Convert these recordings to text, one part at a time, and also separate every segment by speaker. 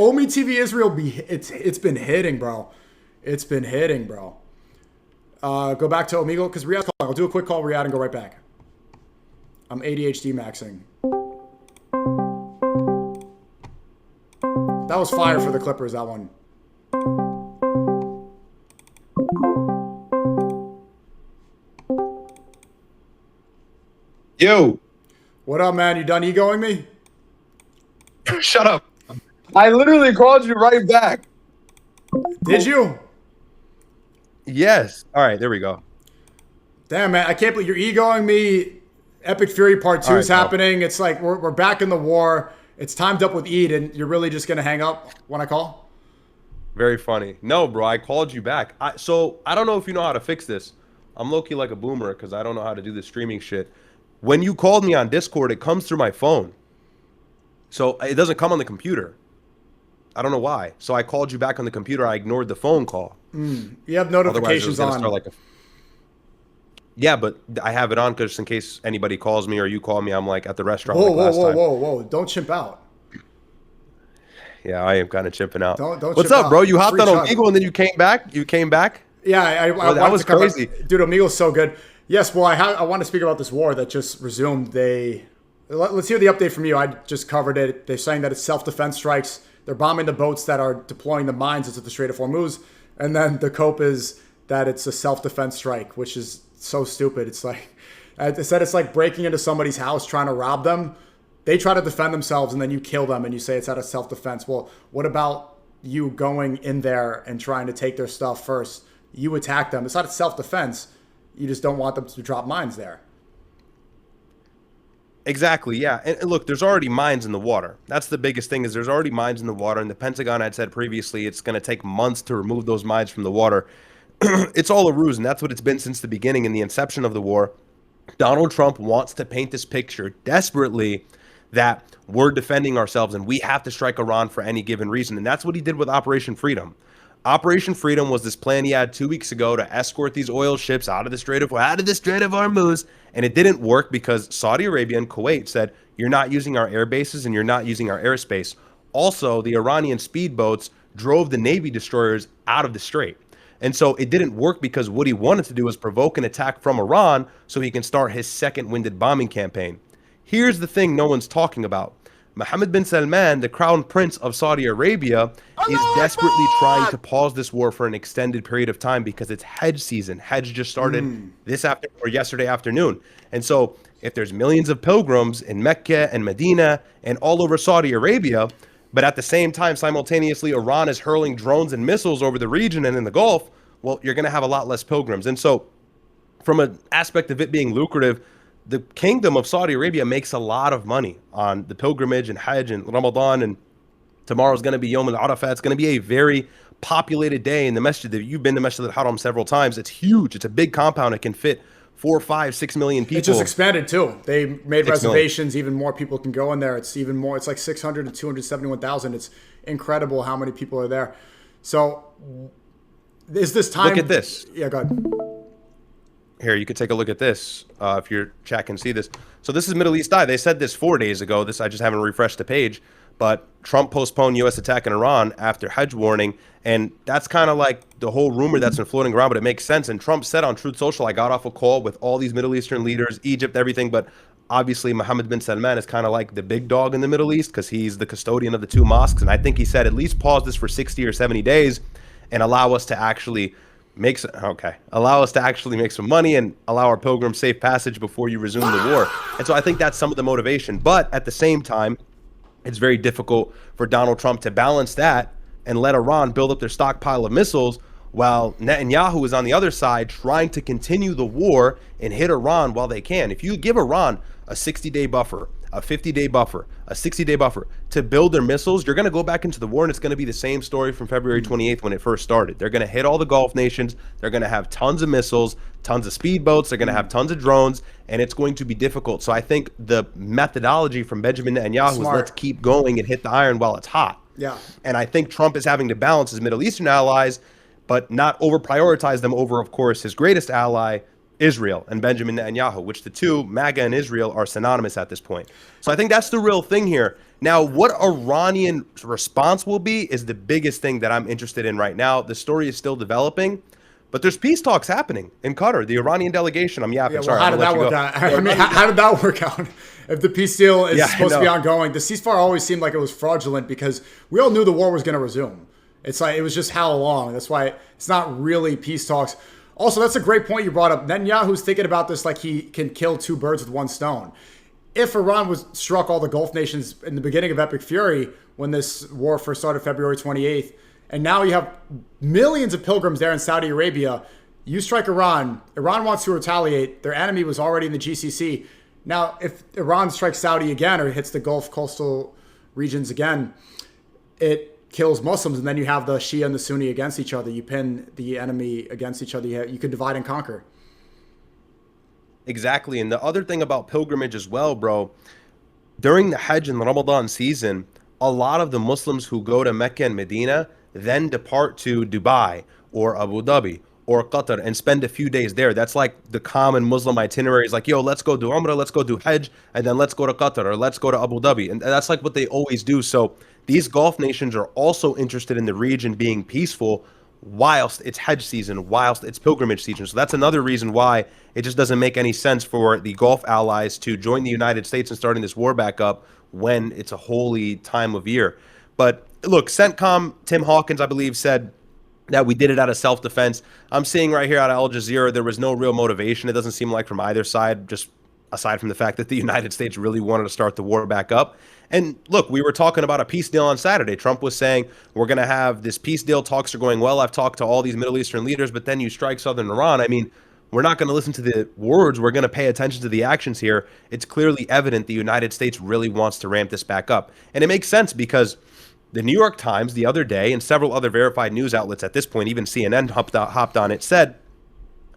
Speaker 1: Omi TV Israel it's been hitting, bro. It's been hitting, bro. Go back to Omegle because Riyad's calling. I'll do a quick call, Riyad, and go right back. I'm ADHD maxing. That was fire for the Clippers, that one.
Speaker 2: Yo.
Speaker 1: What up, man? You done egoing me?
Speaker 2: Shut up. I literally called you right back.
Speaker 1: Did you?
Speaker 2: Yes. All right, there we go.
Speaker 1: Damn, man. I can't believe you're egoing me. Epic Fury Part 2 is happening. It's like we're back in the war. It's timed up with Eid, and you're really just going to hang up when I call?
Speaker 2: Very funny. No, bro, I called you back. So I don't know if you know how to fix this. I'm low-key like a boomer because I don't know how to do this streaming shit. When you called me on Discord, it comes through my phone. So it doesn't come on the computer. I don't know why. So I called you back on the computer. I ignored the phone call.
Speaker 1: You have notifications on.
Speaker 2: Yeah, but I have it on because in case anybody calls me or you call me, I'm like at the restaurant.
Speaker 1: Whoa. Don't chimp out.
Speaker 2: Yeah, I am kind of chimping out.
Speaker 1: Don't
Speaker 2: What's up, bro? You hopped on Omegle and then you came back? You came back?
Speaker 1: Yeah, I
Speaker 2: that was crazy.
Speaker 1: Dude, Omegle's so good. Yes, well, I want to speak about this war that just resumed. Let's hear the update from you. I just covered it. They're saying that it's self-defense strikes. They're bombing the boats that are deploying the mines into the Strait of Hormuz. And then the cope is that it's a self-defense strike, which is so stupid. It's like, they said it's like breaking into somebody's house trying to rob them. They try to defend themselves and then you kill them and you say it's out of self-defense. Well, what about you going in there and trying to take their stuff first? You attack them. It's not self-defense. You just don't want them to drop mines there.
Speaker 2: Exactly, yeah. And look, there's already mines in the water. That's the biggest thing is there's already mines in the water. And the Pentagon had said previously it's going to take months to remove those mines from the water. It's all a ruse, and that's what it's been since the beginning and the inception of the war. Donald Trump wants to paint this picture desperately that we're defending ourselves and we have to strike Iran for any given reason. And that's what he did with Operation Freedom. Operation Freedom was this plan he had 2 weeks ago to escort these oil ships out of the Strait of Hormuz, and it didn't work because Saudi Arabia and Kuwait said, you're not using our air bases and you're not using our airspace. Also, the Iranian speedboats drove the Navy destroyers out of the strait. And so it didn't work because what he wanted to do was provoke an attack from Iran so he can start his second winded bombing campaign. Here's the thing no one's talking about. Mohammed bin Salman, the crown prince of Saudi Arabia, is desperately trying to pause this war for an extended period of time because it's Hajj season. Hajj just started yesterday afternoon. And so if there's millions of pilgrims in Mecca and Medina and all over Saudi Arabia, but at the same time, simultaneously, Iran is hurling drones and missiles over the region and in the Gulf, well, you're going to have a lot less pilgrims. And so from an aspect of it being lucrative, the kingdom of Saudi Arabia makes a lot of money on the pilgrimage and Hajj and Ramadan, and tomorrow's going to be Yom al-Arafat. It's going to be a very populated day in the masjid. You've been to Masjid al-Haram several times. It's huge. It's a big compound. It can fit 4, 5, 6 million people.
Speaker 1: It just expanded too. They made reservations. Even more people can go in there. It's even more. It's like 600 to 271,000. It's incredible how many people are there. So is this time?
Speaker 2: Look at this.
Speaker 1: Yeah, go ahead.
Speaker 2: Here, you could take a look at this if your chat can see this. So this is Middle East Eye. They said this 4 days ago. I just haven't refreshed the page. But Trump postponed U.S. attack in Iran after Hajj warning. And that's kind of like the whole rumor that's been floating around, but it makes sense. And Trump said on Truth Social, I got off a call with all these Middle Eastern leaders, Egypt, everything. But obviously, Mohammed bin Salman is kind of like the big dog in the Middle East because he's the custodian of the two mosques. And I think he said at least pause this for 60 or 70 days and allow us to actually make some money and allow our pilgrims safe passage before you resume the war. And so I think that's some of the motivation. But at the same time, it's very difficult for Donald Trump to balance that and let Iran build up their stockpile of missiles while Netanyahu is on the other side trying to continue the war and hit Iran while they can. If you give Iran a 60-day buffer, a 50-day buffer, a 60-day buffer to build their missiles, you're going to go back into the war and it's going to be the same story from February 28th when it first started. They're going to hit all the Gulf nations. They're going to have tons of missiles, tons of speedboats. They're going to have tons of drones, and it's going to be difficult. So I think the methodology from Benjamin Netanyahu is let's keep going and hit the iron while it's hot.
Speaker 1: Yeah.
Speaker 2: And I think Trump is having to balance his Middle Eastern allies, but not over prioritize them over, of course, his greatest ally, Israel and Benjamin Netanyahu, which the two, MAGA and Israel, are synonymous at this point. So I think that's the real thing here. Now, what Iranian response will be is the biggest thing that I'm interested in right now. The story is still developing, but there's peace talks happening in Qatar. The Iranian delegation, I'm yapping,
Speaker 1: Yeah, well,
Speaker 2: sorry.
Speaker 1: how did that work out? I mean, how did that work out? If the peace deal is supposed to be ongoing, the ceasefire always seemed like it was fraudulent because we all knew the war was going to resume. It's like, it was just how long. That's why it's not really peace talks. Also, that's a great point you brought up. Netanyahu's thinking about this like he can kill two birds with one stone. If Iran was struck all the Gulf nations in the beginning of Epic Fury, when this war first started February 28th, and now you have millions of pilgrims there in Saudi Arabia, you strike Iran. Iran wants to retaliate. Their enemy was already in the GCC. Now, if Iran strikes Saudi again or hits the Gulf coastal regions again, it kills Muslims, and then you have the Shia and the Sunni against each other. You pin the enemy against each other. You could divide and conquer.
Speaker 2: Exactly. And the other thing about pilgrimage as well, bro, during the Hajj and Ramadan season, a lot of the Muslims who go to Mecca and Medina then depart to Dubai or Abu Dhabi or Qatar and spend a few days there. That's like the common Muslim itinerary is like, yo, let's go do Umrah, let's go do Hajj, and then let's go to Qatar or let's go to Abu Dhabi. And that's like what they always do. So these Gulf nations are also interested in the region being peaceful whilst it's Hajj season, whilst it's pilgrimage season. So that's another reason why it just doesn't make any sense for the Gulf allies to join the United States and starting this war back up when it's a holy time of year. But look, CENTCOM, Tim Hawkins, I believe, said that we did it out of self-defense. I'm seeing right here out of Al Jazeera, there was no real motivation. It doesn't seem like from either side, just aside from the fact that the United States really wanted to start the war back up. And look, we were talking about a peace deal on Saturday. Trump was saying, we're going to have this peace deal. Talks are going well. I've talked to all these Middle Eastern leaders, but then you strike southern Iran. I mean, we're not going to listen to the words. We're going to pay attention to the actions here. It's clearly evident the United States really wants to ramp this back up. And it makes sense because the New York Times the other day and several other verified news outlets at this point, even CNN hopped on it, said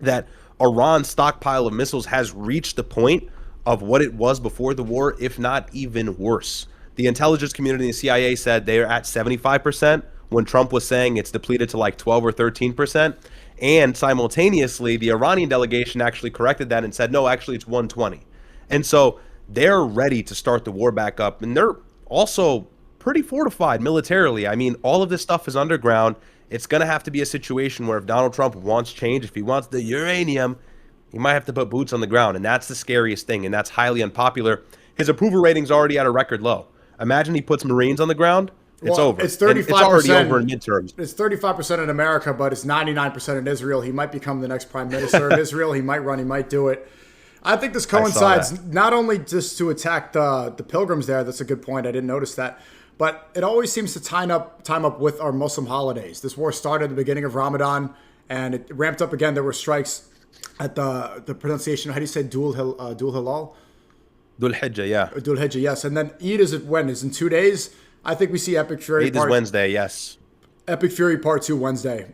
Speaker 2: that Iran's stockpile of missiles has reached the point of what it was before the war, if not even worse. The intelligence community and the CIA said they are at 75% when Trump was saying it's depleted to like 12 or 13%. And simultaneously, the Iranian delegation actually corrected that and said, no, actually it's 120. And so they're ready to start the war back up. And they're also pretty fortified militarily. I mean, all of this stuff is underground. It's going to have to be a situation where if Donald Trump wants change, if he wants the uranium, he might have to put boots on the ground. And that's the scariest thing. And that's highly unpopular. His approval rating's already at a record low. Imagine he puts Marines on the ground. It's over.
Speaker 1: It's 35%.
Speaker 2: It's already over in midterms.
Speaker 1: It's 35% in America, but it's 99% in Israel. He might become the next prime minister of Israel. He might run. He might do it. I think this coincides not only just to attack the pilgrims there. That's a good point. I didn't notice that. But it always seems to time up with our Muslim holidays. This war started at the beginning of Ramadan, and it ramped up again. There were strikes at the pronunciation. How do you say Dul Hilal?
Speaker 2: Dhul Hijjah, yeah.
Speaker 1: Dhul Hijjah, yes. And then Eid is when? Is in 2 days? I think we see Epic Fury.
Speaker 2: Eid is Wednesday, yes.
Speaker 1: Epic Fury Part 2 Wednesday.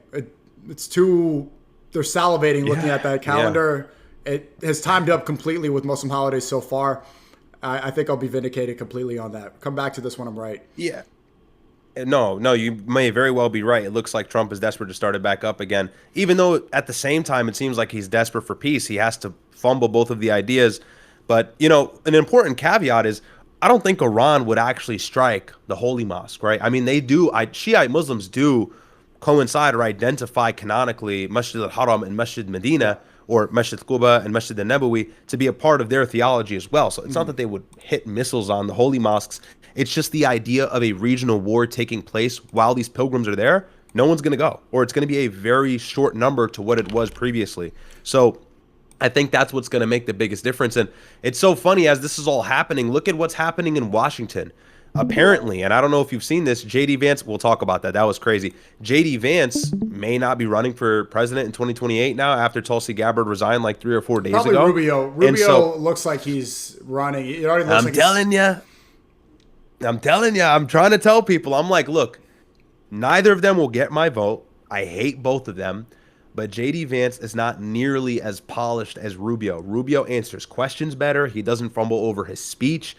Speaker 1: It's too... They're salivating looking at that calendar. Yeah. It has timed up completely with Muslim holidays so far. I think I'll be vindicated completely on that. Come back to this when I'm right.
Speaker 2: Yeah. No, you may very well be right. It looks like Trump is desperate to start it back up again. Even though at the same time it seems like he's desperate for peace. He has to fumble both of the ideas. But, you know, an important caveat is I don't think Iran would actually strike the Holy Mosque, right? I mean, they do. Shiite Muslims do coincide or identify canonically Masjid al-Haram and Masjid Medina or Masjid Quba and Masjid al-Nabawi to be a part of their theology as well. So it's not that they would hit missiles on the holy mosques. It's just the idea of a regional war taking place while these pilgrims are there. No one's going to go, or it's going to be a very short number to what it was previously. So I think that's what's going to make the biggest difference. And it's so funny as this is all happening. Look at what's happening in Washington. Apparently, and I don't know if you've seen this, J.D. Vance, we'll talk about that. That was crazy. J.D. Vance may not be running for president in 2028 now after Tulsi Gabbard resigned like 3 or 4 days
Speaker 1: Probably
Speaker 2: ago.
Speaker 1: Rubio. Rubio looks like he's running. It already looks
Speaker 2: I'm telling you, I'm trying to tell people. I'm like, look, neither of them will get my vote. I hate both of them. But J.D. Vance is not nearly as polished as Rubio. Rubio answers questions better. He doesn't fumble over his speech.